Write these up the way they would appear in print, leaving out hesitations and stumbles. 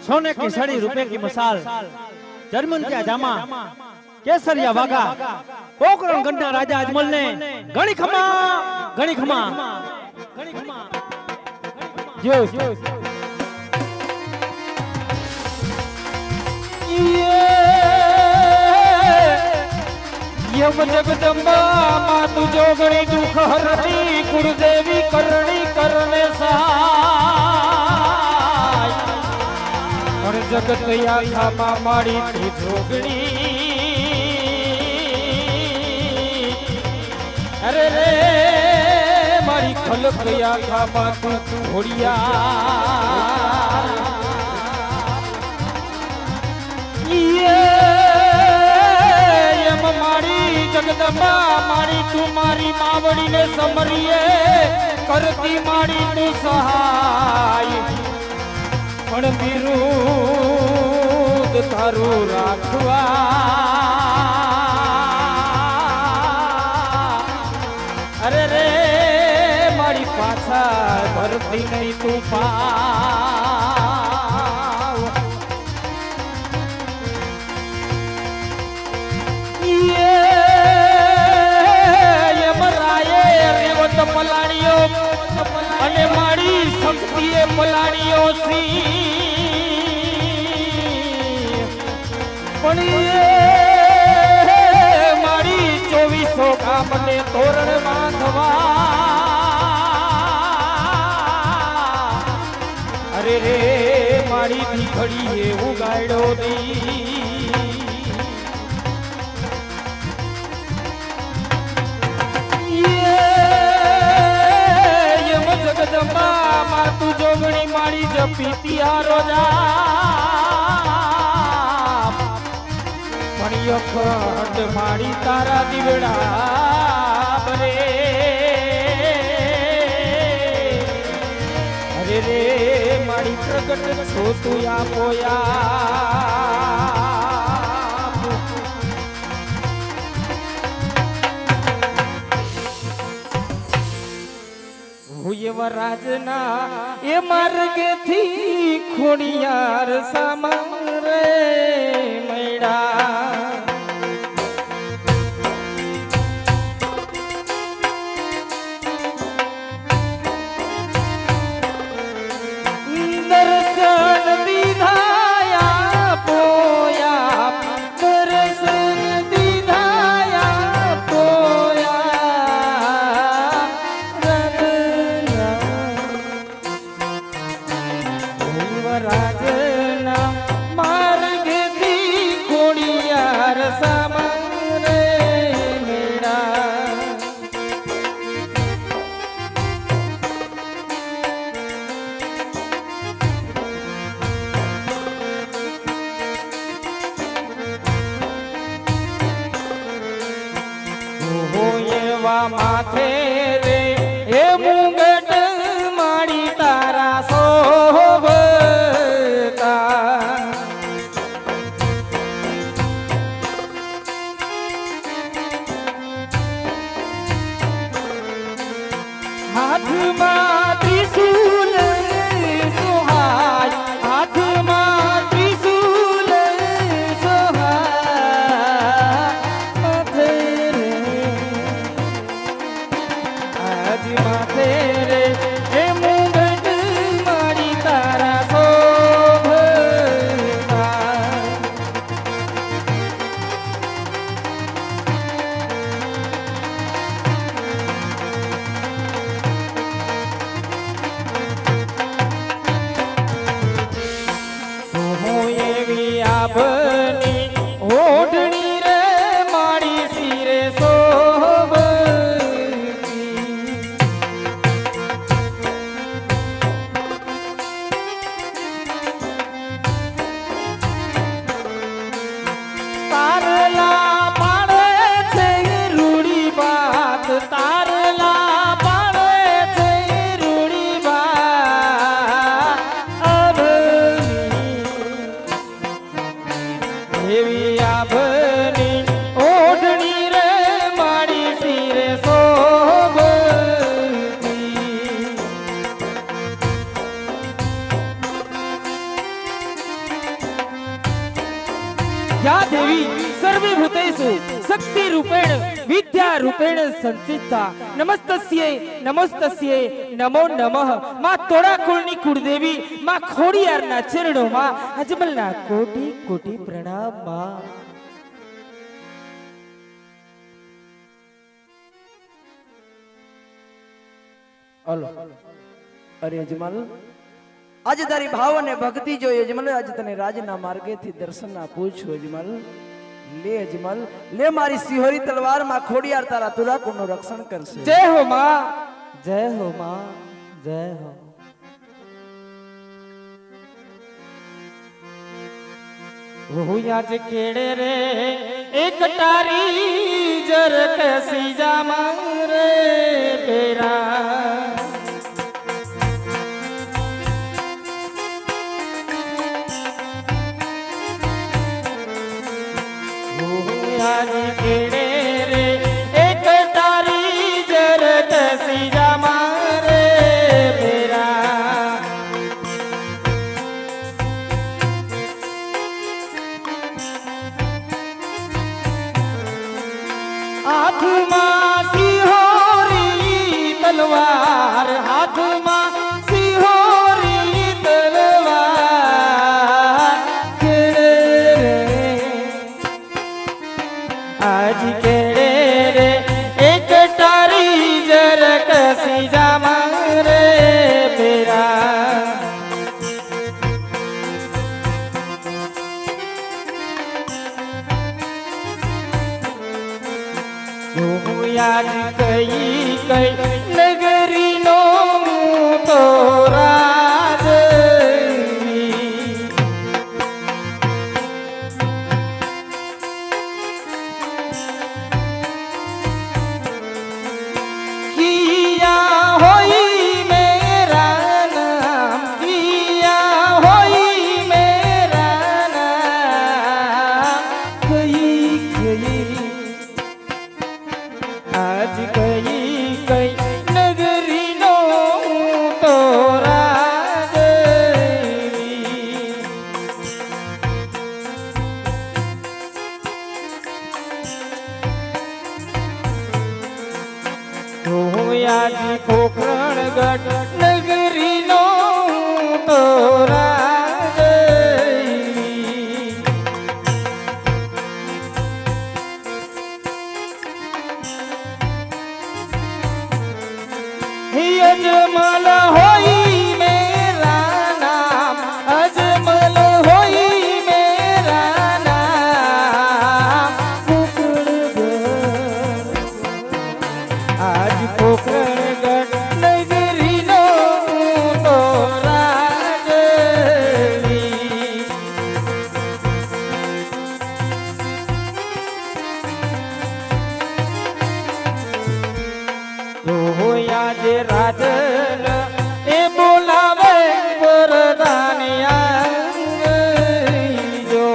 सोने की सड़ी रुपए की मिसाल जर्मन क्या जामा केसरिया वागा पोकरण गंडा राजा अजमल ने घणी खमा जो यम जगदम्बा मातु जोगणी दुख हरणी कुलदेवी करणी करने सहाय और जगत या खामा माड़ी तू जोगणी अरे रे मारी खलक या खामा तू घोड़िया जगदम्बा मारी तू मारी मावड़ी ने समरिए करती मारी तू सहाय पण विरुद्ध थारू राखवा अरे रे मारी पाछा भरती नहीं तू पा पलाड़ियो अने माड़ी शक्तिए पलाड़ियो सी माड़ी 2400 काम ने तोरण बांधवा अरे रे माड़ी भी खड़ी है उगाड़ो दी जगदम्बा मातु जोगणी माड़ी जपी रोजा पणियो खंड माड़ी तारा दिवड़ा बरे अरे रे माड़ी प्रकट छो तू या पोया राजना ये मार्गे थी खोड़ियार सामरे मैडा दर्शन दीधाया पोया दर्शन दीधाया पोया राजना मार्ग दी कोड़ियार सामने मेरा हो ये वा माथे रे ए मुंगट माड़ी तारा सोब हाथ में त्रिशूल सुहाय हाथ में त्रिशूल सुहाय आज माथे रे हे मुंगट मारी तारा शोभता आभनी ओढ़नी रे माड़ी सिरे शोभती तारला पाड़े छे रूड़ी बात तारला पाड़े छे रूड़ी बात देवी आभनी ओढ़नी रे माड़ी सिरे शोभती या देवी सर्वभूतेषु शक्ति रूपेण विद्या रूपेण संस्थिता नमस्तस्यै नमस्तस्यै नमो नमः मां तोड़ा कुळनी कुळदेवी मां खोडियारना चरणों अजमलना कोटि कोटि प्रणाम मां। હલો અરે અજમલ આજે તારી ભાવ અને ભક્તિ જોઈ અજમલ આજે તને રાજના માર્ગેથી દર્શન આપું છું અજમલ અજમલ લે મારી સિંહોરી તલવાર માં ખોડિયાર તારા તુલાકુનું રક્ષણ કરશે। जय हो मां जय हो मां जय हो। वो आज केड़े रे एक टारी जर कैसी जामा रे पेरा आज केड़े रे एक टारी जर कैसी जामा रे पेरा हाथ मां सिंहोरी तलवार हाथ मां सिंहोरी तलवार केड़े रे आज केड़े रे एक टारी जर कसी जामा रे पेरा आज कई कई नगरी नो तो राज किया होई मेरा नाम किया होई मेरा नाम कई कई आज कई कई नगरी नो तो राज तो आज पोखरण गढ़ नगरी नो तो राज अजमल होई मेरा नाम अजमल होई मेरा नाम पोखरणगढ़ आज पोखरणगढ़ नगरी नो तो राजवी तो आज राजन ए बोलावे वरदानिया जो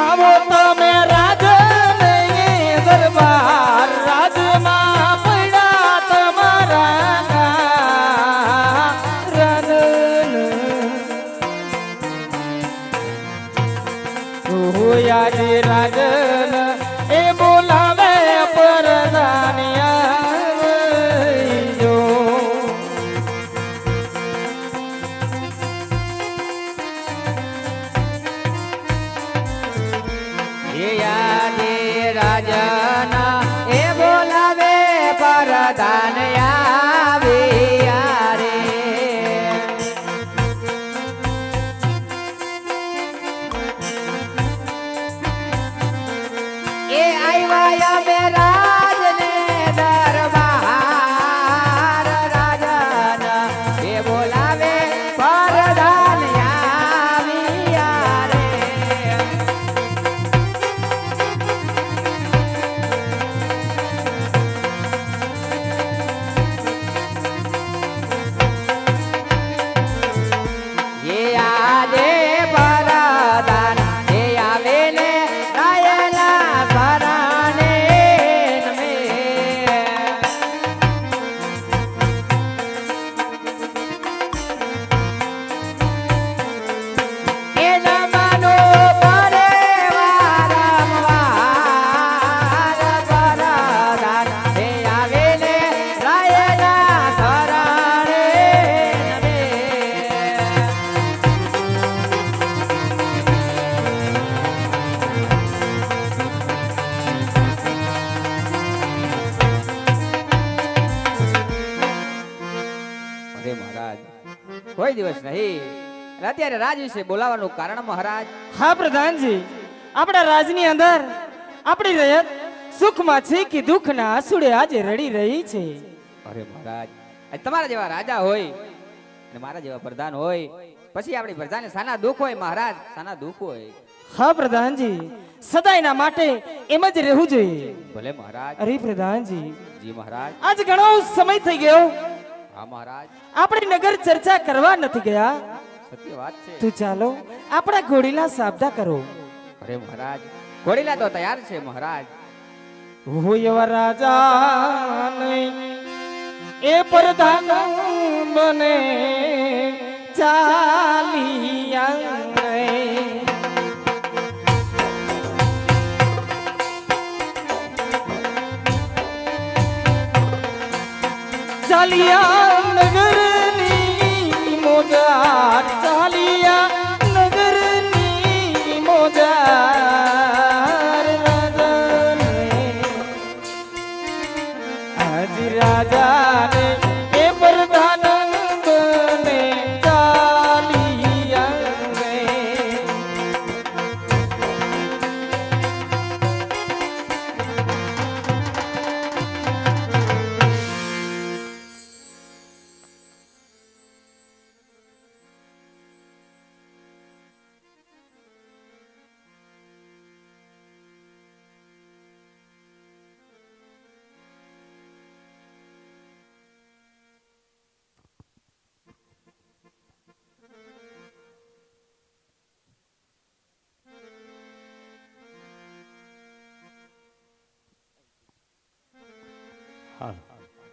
आवो तमे राजन ये दरबार राजमा पड़ा तमारा रन મહારાજ કોઈ દિવસ નહીં. અને અત્યારે રાજ વિશે બોલાવાનું કારણ મહારાજ, હા પ્રધાનજી, આપણા રાજની અંદર આપણી રયત સુખમાં છે કે દુઃખના આંસુડે આજે રડી રહી છે. અરે મહારાજ, આજ તમારા જેવા રાજા હોય અને મારા જેવા પ્રધાન હોય, પછી આપણી પ્રજાને સાના દુઃખ હોય મહારાજ, સાના દુઃખ હોય. હા પ્રધાનજી, સદાયના માટે એમ જ રહેવું જોઈએ. ભલે મહારાજ. અરે પ્રધાનજી, જી મહારાજ. આજ ઘણો સમય થઈ ગયો, હા મહારાજ, આપણે નગર ચર્ચા કરવા નથી ગયા. સત્ય વાત છે. તો ચાલો આપણા ઘોડીલા સાબદા કરો. અરે મહારાજ, ઘોડીલા તો તૈયાર છે મહારાજ. હોય એવા રાજા નહીં એ પ્રધાન બને ચાલિયા નહીં. ચાલિયા નગરની મોજાર, ચાલિયા નગરની મોજાર રાજાને, આજ રાજાને એ પ્રધાન બને ચાલિયા નહીં. હા